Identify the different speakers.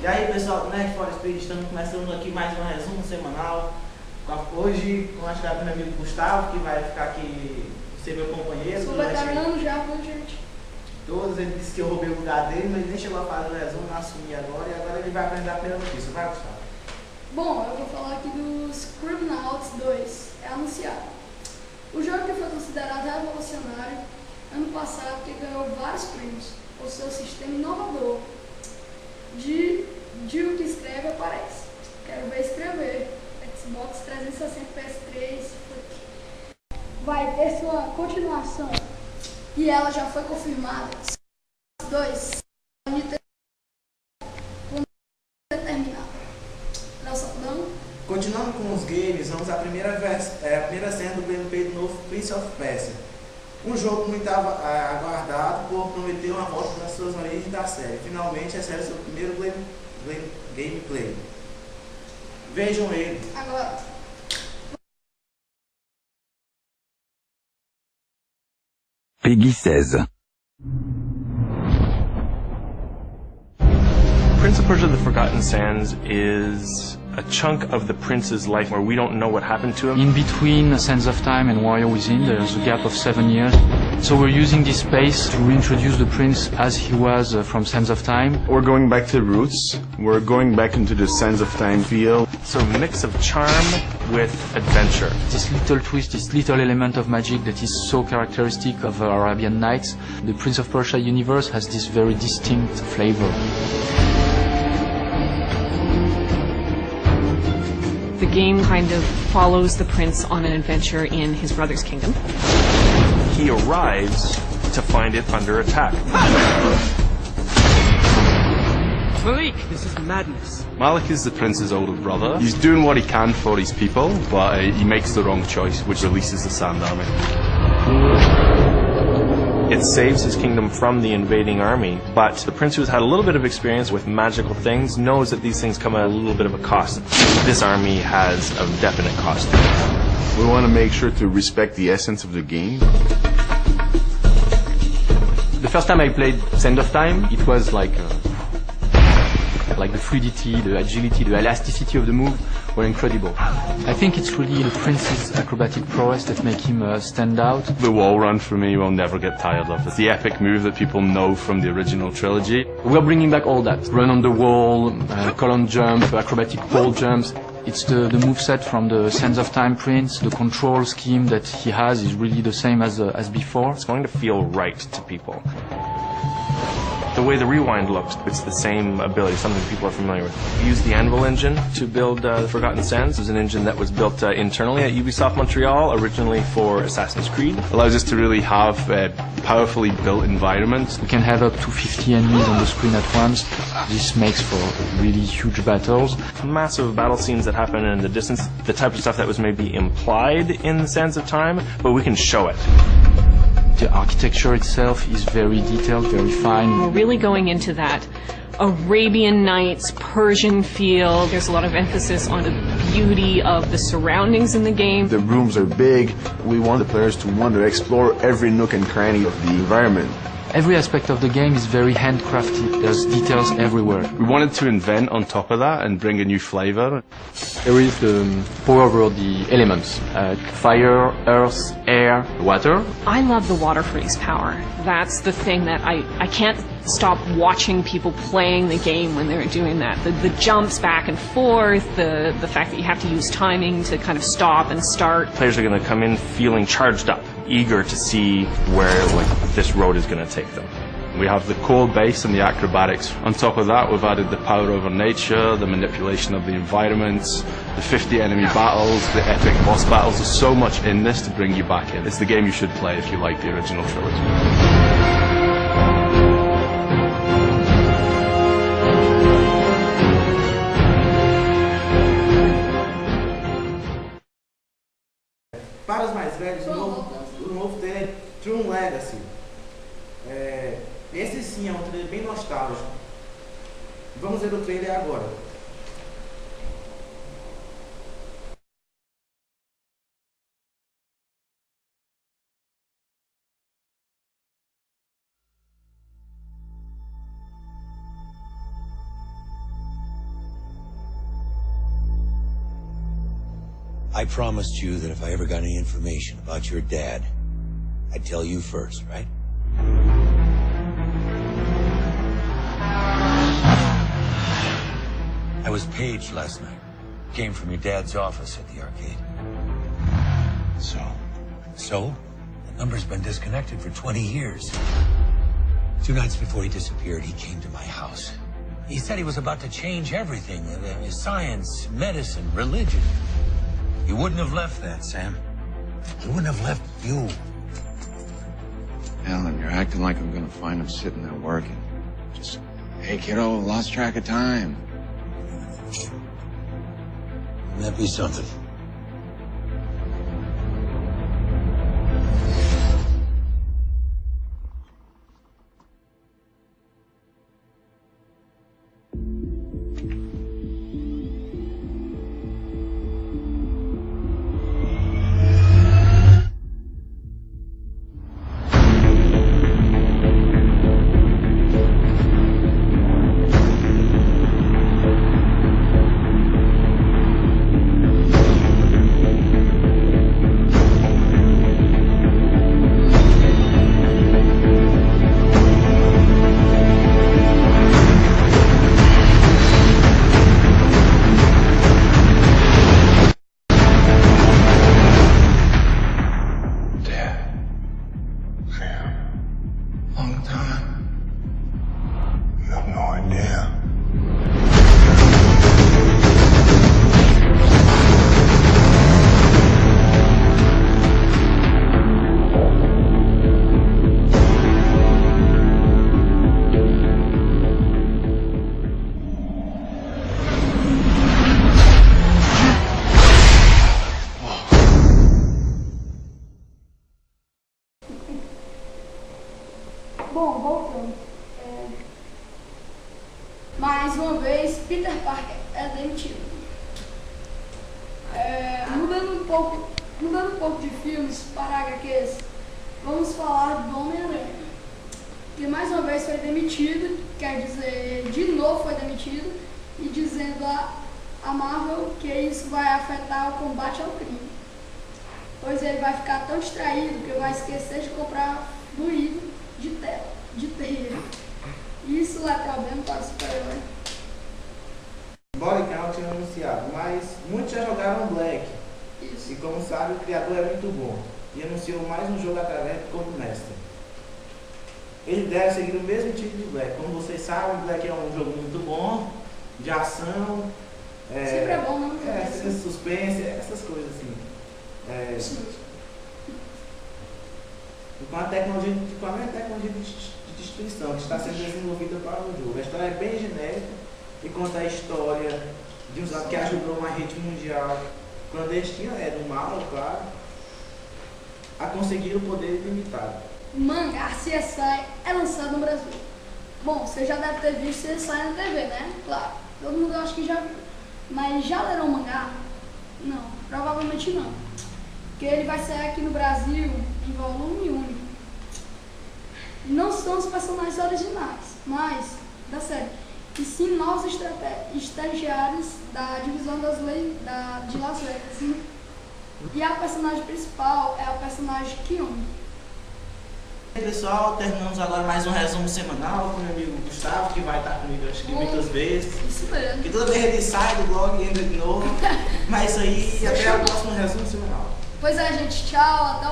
Speaker 1: E aí pessoal do Nerd for Speed, estamos começando aqui mais um resumo semanal. Hoje com a chegada do meu amigo Gustavo, que vai ficar aqui ser meu companheiro.
Speaker 2: Sou veterano já, viu gente?
Speaker 1: Todos, ele disse que eu roubei o lugar dele, mas ele nem chegou a fazer o resumo, não assumi agora, e agora ele vai aprender a primeira notícia. Vai, Gustavo?
Speaker 2: Bom, eu vou falar aqui dos Criminals 2, é anunciado. O jogo que foi considerado revolucionário ano passado, que ganhou vários prêmios por seu sistema inovador de o que escreve aparece. Quero ver escrever. Xbox 360, PS3 vai ter sua continuação e ela já foi confirmada. 2
Speaker 1: Continuando com os games, vamos à primeira cena do gameplay do novo Prince of Persia. Um jogo muito aguardado por prometer uma volta das suas origens da série. Finalmente recebe seu primeiro gameplay. Vejam ele.
Speaker 2: Agora.
Speaker 3: Peggy 16.
Speaker 4: Prince of Persia: The Forgotten Sands is a chunk of the prince's life where we don't know what happened to him.
Speaker 5: In between Sands of Time and Warrior Within, there's a gap of 7 years. So we're using this space to reintroduce the prince as he was from Sands of Time.
Speaker 6: We're going back to the roots. We're going back into the Sands of Time feel.
Speaker 4: So a mix of charm with adventure.
Speaker 5: This little twist, this little element of magic that is so characteristic of Arabian Nights. The Prince of Persia universe has this very distinct flavor.
Speaker 7: The game kind of follows the prince on an adventure in his brother's kingdom.
Speaker 4: He arrives to find it under attack.
Speaker 8: Malik, this is madness.
Speaker 6: Malik is the prince's older brother. He's doing what he can for his people, but he makes the wrong choice, which releases the Sand Army.
Speaker 4: It saves his kingdom from the invading army, but the prince, who's had a little bit of experience with magical things, knows that these things come at a little bit of a cost. This army has a definite cost.
Speaker 6: We want to make sure to respect the essence of the game.
Speaker 5: The first time I played Sands of Time, it was like the fluidity, the agility, the elasticity of the move were incredible. I think it's really the prince's acrobatic prowess that make him stand out.
Speaker 6: The wall run for me will never get tired of. It's the epic move that people know from the original trilogy.
Speaker 5: We're bringing back all that. Run on the wall, column jump, acrobatic pole jumps. It's the moveset from the Sands of Time Prince. The control scheme that he has is really the same as before.
Speaker 4: It's going to feel right to people. The way the rewind looks, it's the same ability, something people are familiar with. We used the Anvil engine to build The Forgotten Sands. It was an engine that was built internally at Ubisoft Montreal, originally for Assassin's Creed.
Speaker 6: It allows us to really have powerfully built environments.
Speaker 5: We can have up to 50 enemies on the screen at once. This makes for really huge battles.
Speaker 4: Massive battle scenes that happen in the distance, the type of stuff that was maybe implied in the Sands of Time, but we can show it.
Speaker 5: The architecture itself is very detailed, very fine.
Speaker 7: We're really going into that Arabian Nights, Persian feel. There's a lot of emphasis on the beauty of the surroundings in the game.
Speaker 6: The rooms are big. We want the players to want to explore every nook and cranny of the environment.
Speaker 5: Every aspect of the game is very handcrafted. There's details everywhere.
Speaker 6: We wanted to invent on top of that and bring a new flavor.
Speaker 5: There is the power over the elements. Fire, earth, air, water.
Speaker 7: I love the water freeze power. That's the thing that I can't stop watching people playing the game when they're doing that. The jumps back and forth, the fact that you have to use timing to kind of stop and start.
Speaker 4: Players are going to come in feeling charged up, eager to see where this road is going to take them.
Speaker 6: We have the core base and the acrobatics. On top of that, we've added the power over nature, the manipulation of the environments, the 50 enemy battles, the epic boss battles. There's so much in this to bring you back in. It's the game you should play if you like the original trilogy.
Speaker 1: Para os mais velhos, o novo trailer True Legacy. Esse sim é um trailer bem nostálgico. Vamos ver o trailer agora.
Speaker 9: I promised you that if I ever got any information about your dad, I'd tell you first, right? I was paged last night. Came from your dad's office at the arcade. So? The number's been disconnected for 20 years. 2 nights before he disappeared, he came to my house. He said he was about to change everything. Science, medicine, religion. He wouldn't have left that, Sam. He wouldn't have left you.
Speaker 10: Alan, you're acting like I'm gonna find him sitting there working. Just, hey kiddo, lost track of time.
Speaker 9: Wouldn't that be something?
Speaker 10: Long time. You have no idea.
Speaker 2: Bom, voltando. Mais uma vez, Peter Parker é demitido. Mudando um pouco de filmes para HQs, vamos falar do Homem-Aranha, que mais uma vez foi demitido, quer dizer, de novo foi demitido, e dizendo a Marvel que isso vai afetar o combate ao crime, pois ele vai ficar tão distraído que vai esquecer de comprar fluido de teia. Isso é problema para o super-herói.
Speaker 1: Body Count tinha anunciado, mas muitos já jogaram Black.
Speaker 2: Isso.
Speaker 1: E como sabe, o criador é muito bom e anunciou mais um jogo através do como mestre. Ele deve seguir o mesmo tipo de Black. Como vocês sabem, Black é um jogo muito bom, de ação.
Speaker 2: Sempre é bom, não?
Speaker 1: Suspense, essas coisas assim. Com a mesma tecnologia de destruição que está sendo desenvolvida para o jogo. A história é bem genérica e conta a história de um que ajudou uma rede mundial clandestina, do mal, claro, a conseguir o poder ilimitado.
Speaker 2: O mangá CSI é lançado no Brasil. Bom, você já deve ter visto CSI na TV, né? Claro, todo mundo acho que já viu. Mas já leram o mangá? Não, provavelmente não. Porque ele vai sair aqui no Brasil em volume único. Não são os personagens originais, mas da série, e sim novos estagiários da divisão das leis de Las Vegas. E a personagem principal é a personagem Kyone.
Speaker 1: Pessoal, terminamos agora mais um resumo semanal com o meu amigo Gustavo, que vai estar comigo acho que muitas vezes.
Speaker 2: Isso mesmo.
Speaker 1: Porque toda vez ele sai do blog e entra de novo. Mas isso aí, até o próximo resumo semanal.
Speaker 2: Pois é, gente, tchau, até o